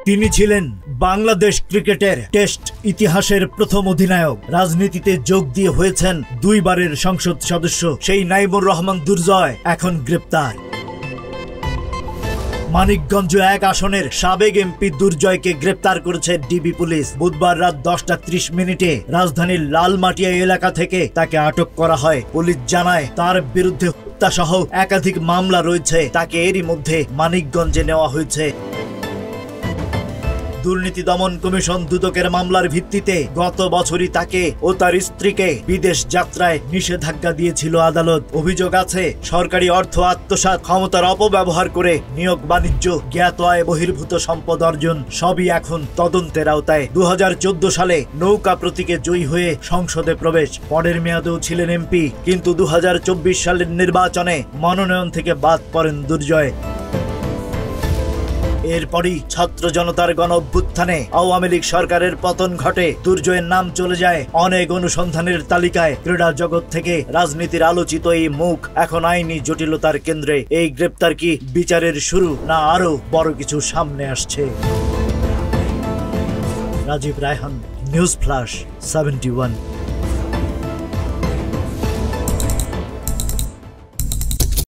তিনি ছিলেন বাংলাদেশ ক্রিকেটের টেস্ট ইতিহাসের প্রথম অধিনায়ক। রাজনীতিতে যোগ দিয়ে হয়েছেন 2 বারের সংসদ সদস্য। সেই নাইমুর রহমান দুর্জয় এখন গ্রেপ্তার। মানিকগঞ্জ 1 আসনের সাবেক এমপি দুর্জয়কে গ্রেপ্তার করেছে ডিবি পুলিশ। বুধবার রাত 10:30 রাজধানীর লালমাটিয়া এলাকা থেকে তাকে আটক করা হয়। পুলিশ জানায় তার বিরুদ্ধে হত্যা সহ একাধিক মামলা রয়েছে। তাকে এরই মধ্যে মানিকগঞ্জে নেওয়া হয়েছে। দুর্নীতি দমন কমিশন দুদকের মামলার ভিত্তিতে গত বছরই তাকে ও তার স্ত্রীকে বিদেশ যাত্রায় নিষেধাজ্ঞা দিয়েছিল আদালত। অভিযোগ আছে সরকারি অর্থ আত্মসাৎ, ক্ষমতার অপব্যবহার করে নিয়োগ বাণিজ্য, জ্ঞাত আয় বহির্ভূত সম্পদ অর্জন সবই এখন তদন্তের আওতায়। 2014 সালে নৌকা প্রতীকে জয়ী হয়ে সংসদে প্রবেশ, পরের মেয়াদেও ছিলেন এমপি, কিন্তু 2024 সালের নির্বাচনে মনোনয়ন থেকে বাদ পড়েন দুর্জয়। এরপরই ছাত্র জনতার গণ অভ্যুত্থানে আওয়ামী লীগ সরকারের পতন ঘটে। দুর্জয়ের নাম চলে যায় অনেক অনুসন্ধানের তালিকায়। ক্রীড়া জগৎ থেকে রাজনীতির আলোচিত এই মুখ এখন আইনি জটিলতার কেন্দ্রে। এই গ্রেপ্তার কি বিচারের শুরু, না আরো বড় কিছু সামনে আসছে? Rajib Raihan, news flash 71।